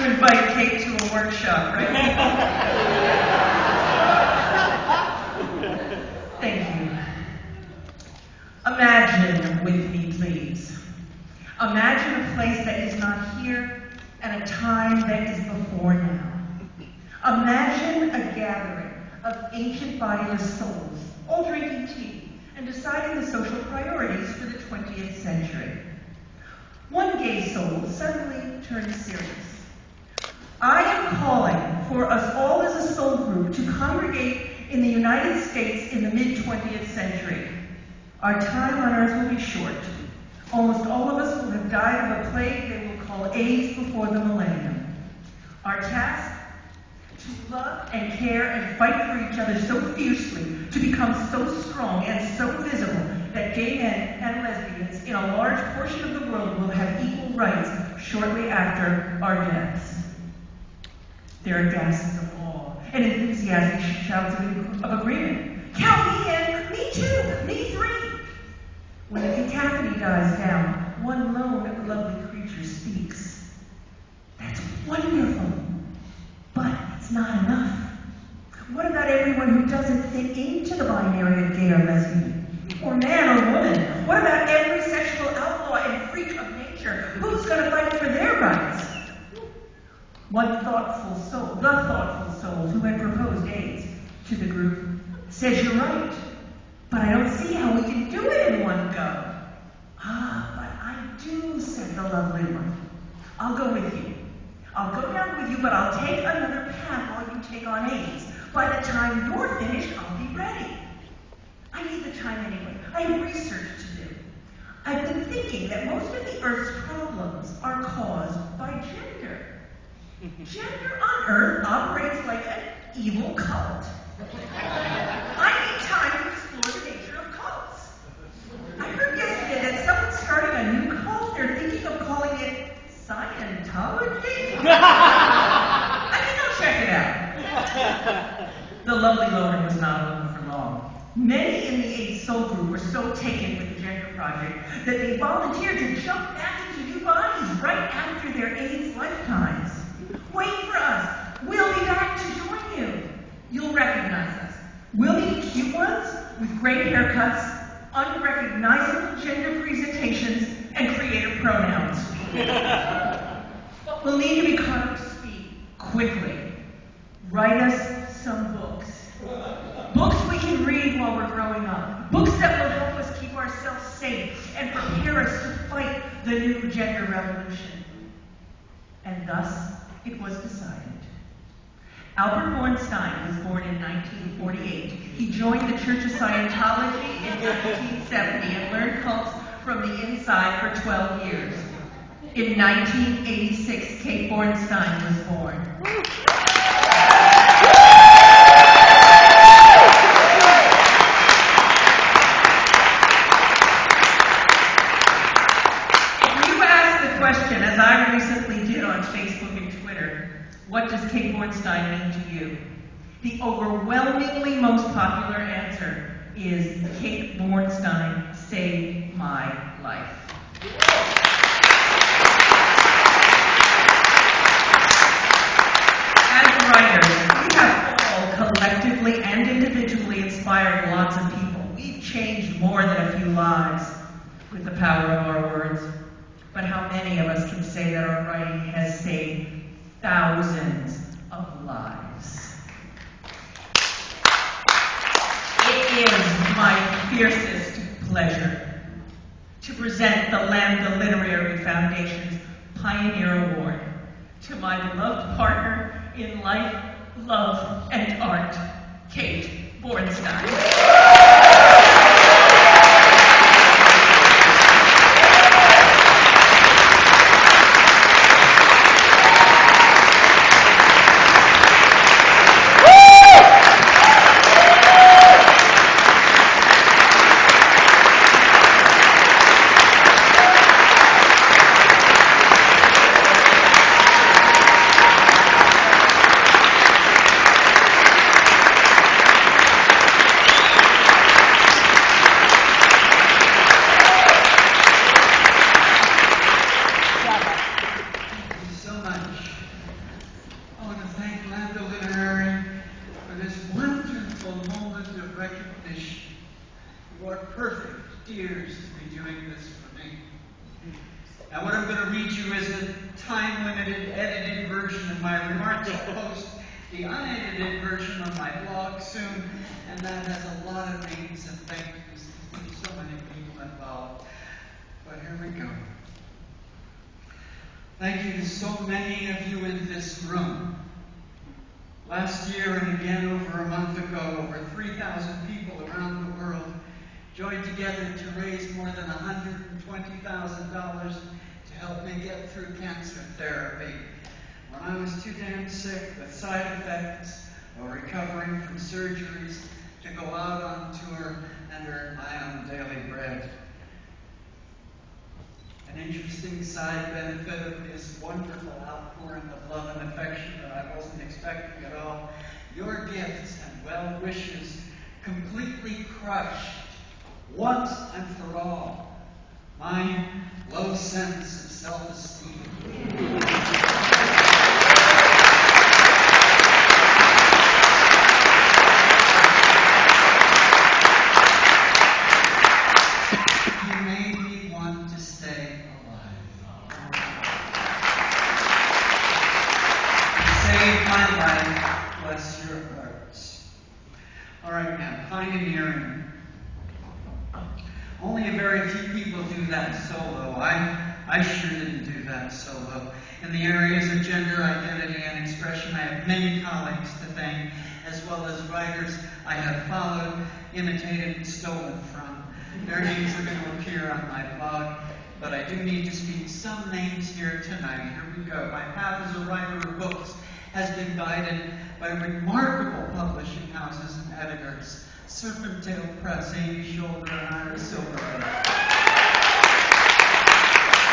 to invite Kate to a workshop, right? Thank you. Imagine with me, please. Imagine a place that is not here and a time that is before now. Imagine a gathering of ancient bodiless souls, all drinking tea and deciding the social priorities for the 20th century. One gay soul suddenly turned serious. I am calling for us all as a soul group to congregate in the United States in the mid-20th century. Our time on Earth will be short. Almost all of us will have died of a plague they will call AIDS before the millennium. Our task? To love and care and fight for each other so fiercely, to become so strong and so visible that gay men and lesbians in a large portion of the world will have equal rights shortly after our deaths. There are gasps of awe and enthusiastic shouts of agreement. Count me in, me too, me three. When the cacophony dies down, one lone lovely creature speaks. That's wonderful, but it's not enough. What about everyone who doesn't fit into the binary of gay or lesbian? Or man or woman? What about every sexual outlaw and freak of nature? Who's going to fight for their rights? One thoughtful soul, the thoughtful soul who had proposed AIDS to the group, says you're right, but I don't see how we can do it in one go. Ah, but I do, said the lovely one. I'll go with you. I'll go down with you, but I'll take another path while you take on AIDS. By the time you're finished, I'll be ready. I need the time anyway. I have research to do. I've been thinking that most of the Earth's problems are caused by gender. Gender on Earth operates like an evil cult. I need time to explore the nature of cults. I heard yesterday that someone's starting a new cult. They're thinking of calling it Scientology? I think I'll check it out. The lovely loner was not alone for long. Many in the AIDS Soul Group were so taken with the gender project that they volunteered to jump back into new bodies right after their AIDS lifetimes. Wait for us. We'll be back to join you. You'll recognize us. We'll be the cute ones with great haircuts, unrecognizable gender presentations, and creative pronouns. We'll need to be caught up to speed quickly. Write us some books. Books we can read while we're growing up. Books that will help us keep ourselves safe and prepare us to fight the new gender revolution. And thus, it was decided. Albert Bornstein was born in 1948. He joined the Church of Scientology in 1970 and learned cults from the inside for 12 years. In 1986, Kate Bornstein was born. If you ask the question, as I recently did on Facebook and Twitter, what does Kate Bornstein mean to you? The overwhelmingly most popular answer is Kate Bornstein saved my life. As writers, we have all collectively and individually inspired lots of people. We've changed more than a few lives with the power of our words. But how many of us can say that our writing has saved thousands of lives? It is my fiercest pleasure to present the Lambda Literary Foundation's Pioneer Award to my beloved partner in life, love, and art, Kate Bornstein. you is a time-limited, edited version of my remarks. I'll post the unedited version on my blog soon, and that has a lot of names and thank yous. There's so many people involved. But here we go. Thank you to so many of you in this room. Last year and again over a month ago, over 3,000 people around the world joined together to raise more than $120,000 to help me get through cancer therapy. When I was too damn sick with side effects or recovering from surgeries to go out on tour and earn my own daily bread. An interesting side benefit of this wonderful outpouring of love and affection that I wasn't expecting at all, your gifts and well wishes completely crushed, once and for all, my low sense of self-esteem. You made me want to stay alive. You saved my life. Bless your hearts. All right, now, pioneering. Only a very few people do that solo. I sure didn't do that solo. In the areas of gender identity and expression, I have many colleagues to thank, as well as writers I have followed, imitated, and stolen from. Their names are going to appear on my blog, but I do need to speak some names here tonight. Here we go. My path as a writer of books has been guided by remarkable publishing houses and editors. Serpentine Press, Amy Shoulder, and Ira Silverberg.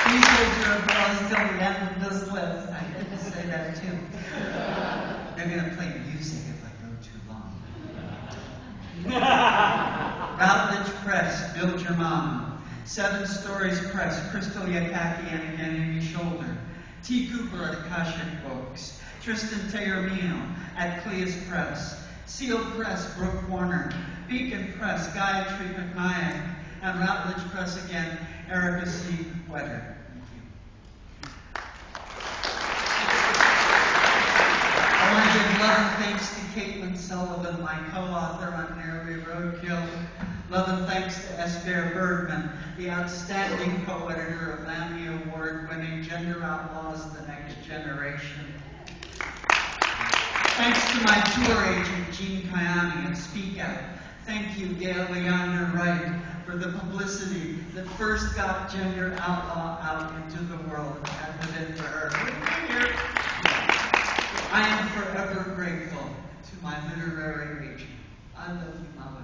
Please hold your applause till the end of this list. I had to say that too. They're going to play music if I go too long. Routledge Press, Build Your Mama. Seven Stories Press, Crystal Yakaki and again Amy Shoulder. T. Cooper at Akashic Books. Tristan Taormino at Cleus Press. Seal Press, Brooke Warner. Beacon Press, Gayatri Patnaik. And Routledge Press again, Erica C. Wetter. I want to give love and thanks to Caitlin Sullivan, my co-author on Nearly Roadkill. Love and thanks to S. Bear Bergman, the outstanding co-editor of Lammy Award-winning Gender Outlaws, The Next Generation. Thanks to my tour agent, Jean Kayani at Speak Out. Thank you, Gail Leander Wright, for the publicity that first got Gender Outlaw out into the world. And put it for her. I am forever grateful to my literary agent. I love you, Mama.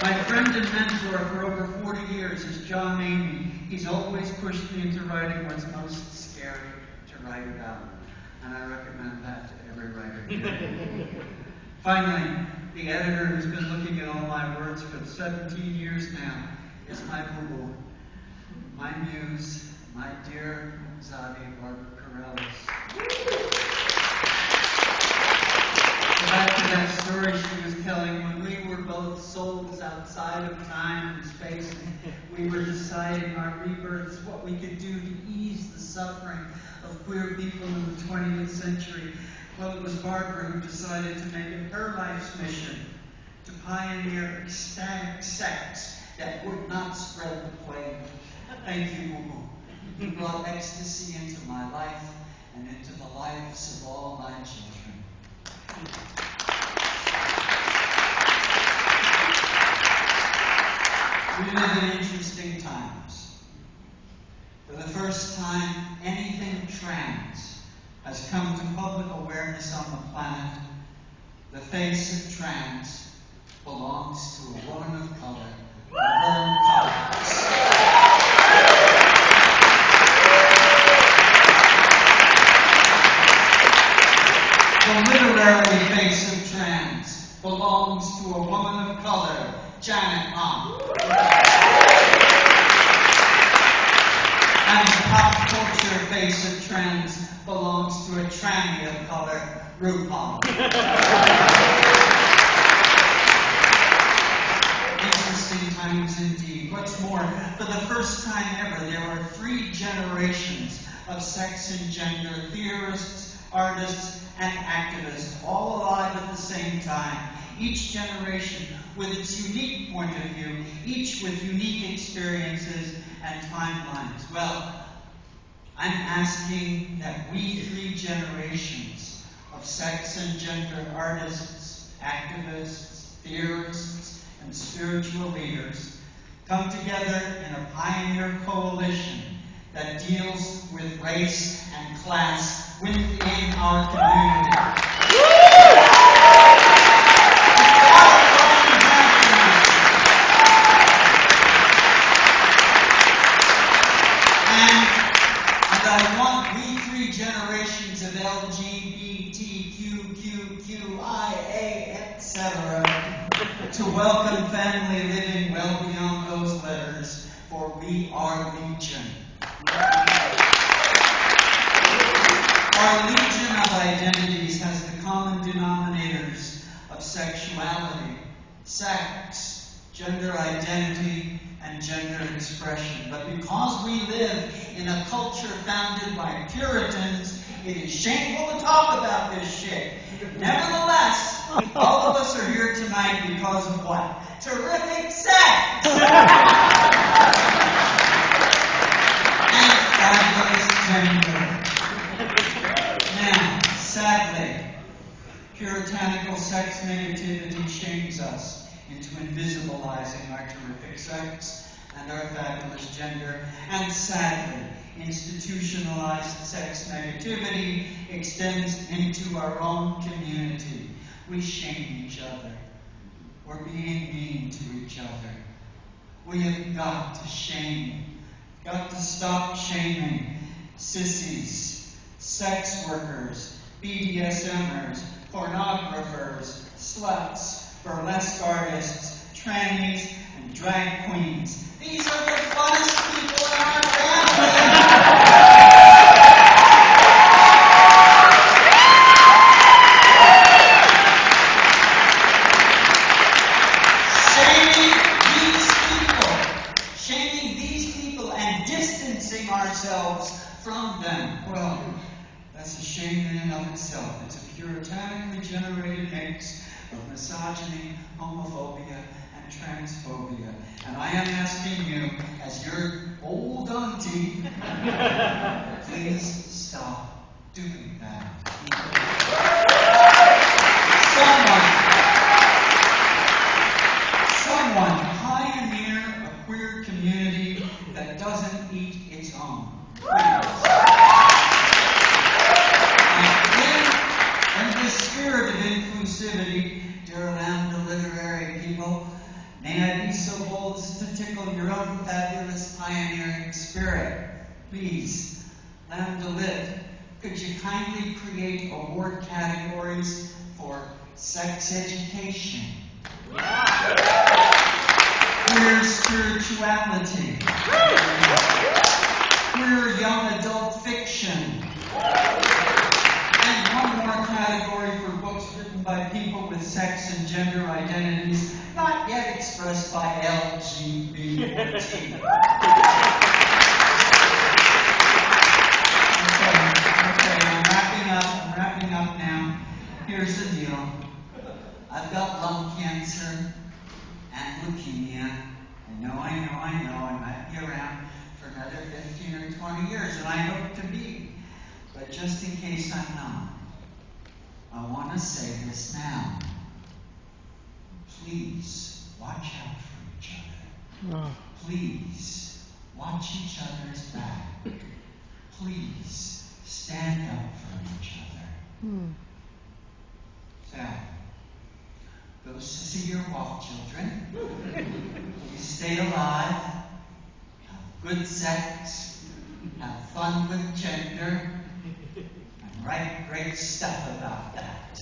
My friend and mentor for over 40 years is John Amy. He's always pushed me into writing what's most scary to write about. And I recommend that to every writer here. Finally, the editor who's been looking at all my words for 17 years now is my boo-boo, my muse, my dear Zadi Barbara Carrellas. Back to that story she was telling, when we were both souls outside of time and space, and we were deciding our rebirths, what we could do to ease the suffering of queer people in the 20th century. Well, it was Barbara who decided to make it her life's mission to pioneer ecstatic sex that would not spread the plague. Thank you, Boo-Boo. You brought ecstasy into my life and into the lives of all my children. We live in interesting times. For the first time, anything trans has come to public awareness on the planet. The face of trans belongs to a woman of color, Carrellas. The literary face of trans belongs to a woman of color, Janet Hahn. And the pop culture face of trans belongs to a tranny of color, RuPaul. Interesting times indeed. What What's more, for the first time ever, there are 3 generations of sex and gender theorists, artists, and activists, all alive at the same time. Each generation with its unique point of view, each with unique experiences and timelines. Well, I'm asking that we 3 generations of sex and gender artists, activists, theorists, and spiritual leaders come together in a pioneer coalition that deals with race and class within our community. And I want we 3 generations of LGBTQQQIA, etc., to welcome family living well beyond those letters, for we are Legion. Our legion of identities has the common denominators of sexuality, sex, gender identity, and gender expression. But because we live in a culture founded by Puritans, it is shameful to talk about this shit. Nevertheless, all of us are here tonight because of what? Terrific sex! And fabulous gender. Now, sadly, puritanical sex negativity shames us into invisibilizing our terrific sex and our fabulous gender. And sadly, institutionalized sex negativity extends into our own community. We shame each other. We're being mean to each other. We have got to shame, got to stop shaming sissies, sex workers, BDSMers, pornographers, sluts, burlesque artists, trannies, and drag queens. These are the funnest people in our family. Shaming these people and distancing ourselves from them. Well, that's a shame in and of itself. It's a puritanically generated mix of misogyny, homophobia, and transphobia. And I am asking you, as your old auntie, please stop doing that. Someone pioneer a queer community that doesn't eat its own. In the spirit of inclusivity, dear Lambda Literary people, may I be so bold as to tickle your own fabulous pioneering spirit. Please, Lambda Lit, could you kindly create award categories for sex education, queer spirituality, queer young adult fiction, and one more category for books written by people with sex and gender identities not yet expressed by LGBT. Okay, I'm wrapping up now. Here's the deal. I've got lung cancer and leukemia. I know. I might be around for another 15 or 20 years, and I hope to be. But just in case I'm not, I want to say this now. Please watch out for each other. Please watch each other's back. Please stand up for each other. So, those Cecilia Walk children, please stay alive, have good sex, have fun with gender, and write great stuff about that.